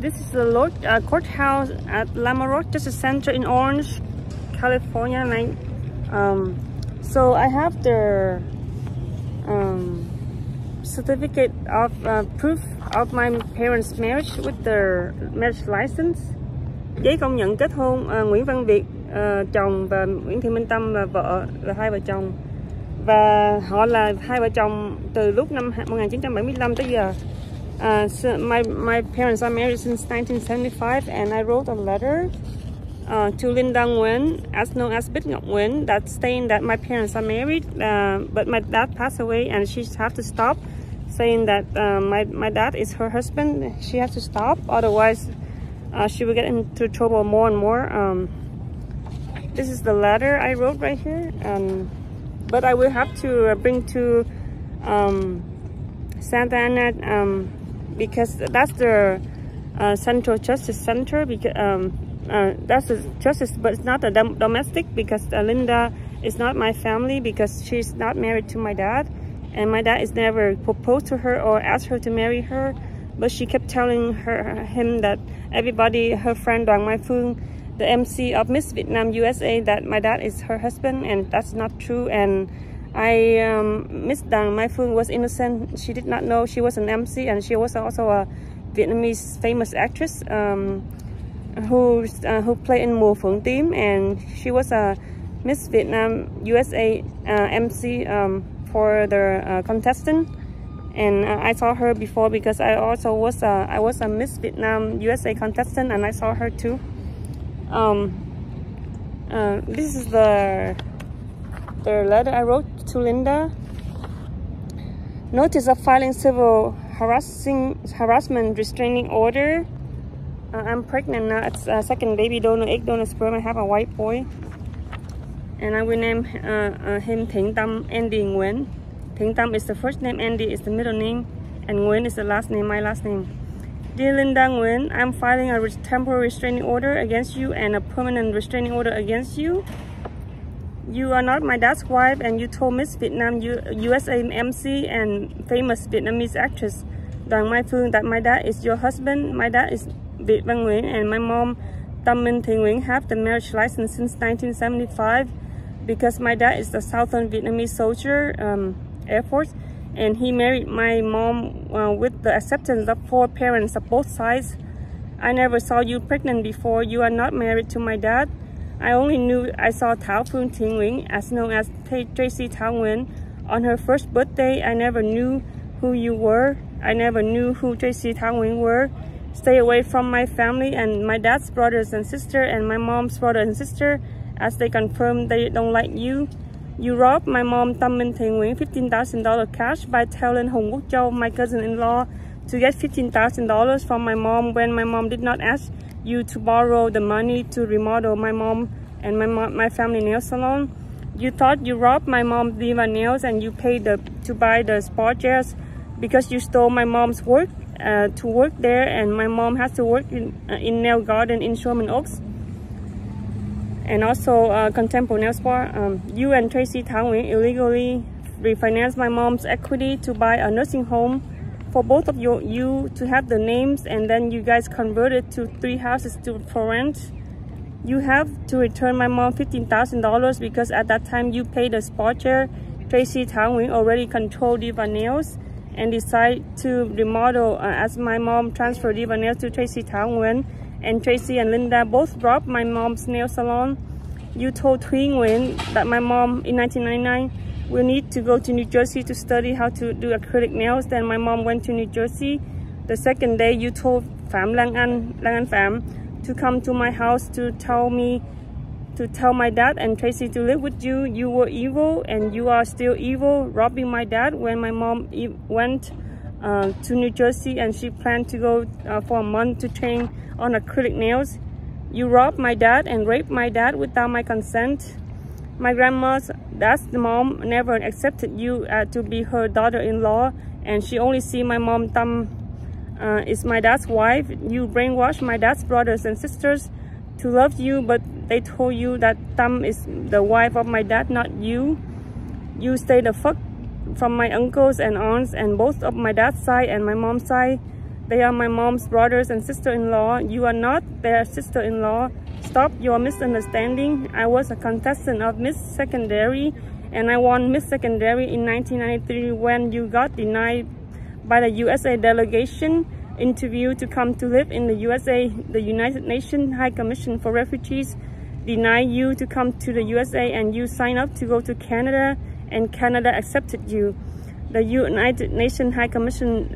This is the courthouse at Lamarok, just a center in Orange, California. So I have the certificate of proof of my parents' marriage with their marriage license. Giấy công nhận kết hôn Nguyễn Văn Việt chồng và Nguyễn Thị Minh Tâm là vợ, là hai vợ chồng. Và họ là hai vợ chồng từ lúc năm 1975 tới giờ. So my parents are married since 1975, and I wrote a letter to Linda Nguyễn, as known as Bích Ngọc Nguyễn, that's saying that my parents are married, but my dad passed away, and she has to stop saying that my dad is her husband. She has to stop, otherwise she will get into trouble more and more. This is the letter I wrote right here, but I will have to bring to Santa Ana because that's the Central Justice Center, because that's the justice, but it's not a domestic, because Linda is not my family, because she's not married to my dad, and my dad is never proposed to her or asked her to marry her, but she kept telling him that everybody, her friend Đoàn Mai Phương, the MC of Miss Vietnam USA, that my dad is her husband, and that's not true. And Miss Đoàn Mai Phương was innocent. She did not know she was an MC, and she was also a Vietnamese famous actress who played in Mùa Phượng Tím, and she was a Miss Vietnam USA MC for the contestant. And I saw her before because I also was a Miss Vietnam USA contestant, and I saw her too. This is the letter I wrote to Linda. Notice of filing civil harassment restraining order. I'm pregnant now. It's a second baby donor, egg donor sperm. I have a white boy, and I will name him Thiện Tâm Andy Nguyễn. Thiện Tâm is the first name, Andy is the middle name, and Nguyễn is the last name, my last name. Dear Linda Nguyễn, I'm filing a temporary restraining order against you and a permanent restraining order against you. You are not my dad's wife, and you told Miss Vietnam USA MC and famous Vietnamese actress Đoàn Mai Phương that my dad is your husband. My dad is Việt Văn Nguyễn, and my mom Tâm Minh Thị Nguyễn have the marriage license since 1975 because my dad is the Southern Vietnamese soldier, Air Force, and he married my mom with the acceptance of 4 parents of both sides. I never saw you pregnant before. You are not married to my dad. I only knew I saw Thảo Phương Thị Nguyễn, as known as Tracy Thảo Nguyễn, on her first birthday. I never knew who you were. I never knew who Tracy Thảo Nguyễn were. Stay away from my family and my dad's brothers and sister and my mom's brother and sister, as they confirm they don't like you. You robbed my mom Tâm Minh Thị Nguyễn $15,000 cash by telling Hồng Quốc Châu, my cousin-in-law, to get $15,000 from my mom when my mom did not ask you to borrow the money to remodel my mom and my family nail salon. You thought you robbed my mom Diva Nails, and you paid to buy the sport chairs because you stole my mom's work to work there, and my mom has to work in Nail Garden in Sherman Oaks, and also Contemporary Nail Spa. You and Tracy Thảo Nguyễn illegally refinanced my mom's equity to buy a nursing home for both of you to have the names, and then you guys converted to 3 houses for rent. You have to return my mom $15,000 because at that time you paid a sport chair. Tracy Thảo Nguyễn already controlled Diva Nails and decided to remodel as my mom transferred Diva Nails to Tracy Thảo Nguyễn, and Tracy and Linda both robbed my mom's nail salon. You told Thuy Nguyễn that my mom in 1999 will need to go to New Jersey to study how to do acrylic nails. Then my mom went to New Jersey. The second day you told Phạm Lan Anh Phạm to come to my house to tell my dad and Tracy to live with you. You were evil, and you are still evil, robbing my dad when my mom went to New Jersey and she planned to go for a month to train on acrylic nails. You robbed my dad and raped my dad without my consent. My grandma's dad's mom never accepted you to be her daughter-in-law, and she only see my mom Tâm is my dad's wife. You brainwashed my dad's brothers and sisters to love you, but they told you that Tâm is the wife of my dad, not you. You stayed the fuck from my uncles and aunts and both of my dad's side and my mom's side. They are my mom's brothers and sister-in-law. You are not their sister-in-law. Stop your misunderstanding. I was a contestant of Miss Secondary, and I won Miss Secondary in 1993 when you got denied by the USA delegation interview to come to live in the USA. The United Nations High Commission for Refugees denied you to come to the USA, and you signed up to go to Canada, and Canada accepted you. The United Nations High Commission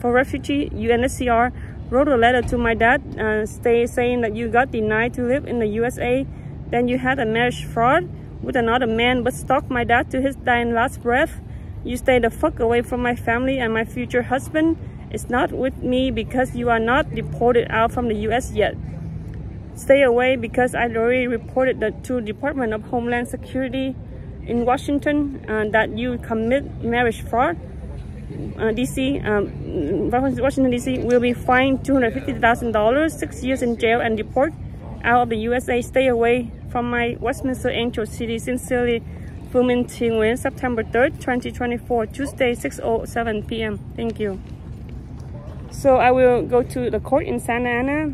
for Refugee, UNHCR, wrote a letter to my dad saying that you got denied to live in the USA. Then you had a marriage fraud with another man, but stalked my dad to his dying last breath. You stay the fuck away from my family and my future husband. It's not with me because you are not deported out from the US yet. Stay away because I already reported to Department of Homeland Security in Washington that you commit marriage fraud. Washington DC will be fined $250,000, 6 years in jail, and deport out of the USA. Stay away from my Westminster Angel City. Sincerely, Linda Nguyễn, September 3rd, 2024, Tuesday, 6:07 p.m. Thank you. So I will go to the court in Santa Ana,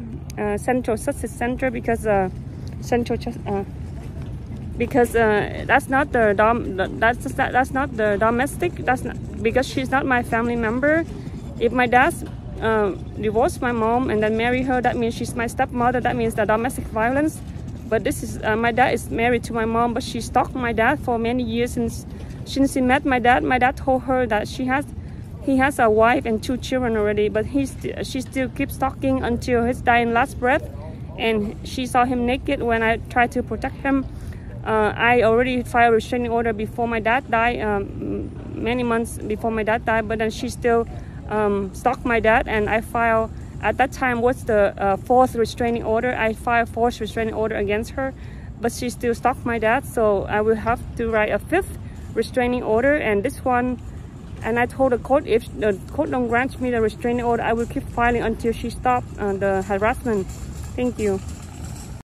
Central Justice Center, because that's not the domestic. That's not, because she's not my family member. If my dad divorced my mom and then marry her, that means she's my stepmother. That means the domestic violence. But this is my dad is married to my mom, but she stalked my dad for many years since he met my dad. My dad told her that he has a wife and 2 children already, but she still keeps stalking until his dying last breath. And she saw him naked when I tried to protect him. I already filed a restraining order before my dad died, many months before my dad died, but then she still stalked my dad, and I filed, at that time was the 4th restraining order. I filed 4th restraining order against her, but she still stalked my dad, so I will have to write a 5th restraining order, and this one, and I told the court if the court don't grant me the restraining order, I will keep filing until she stops the harassment. Thank you.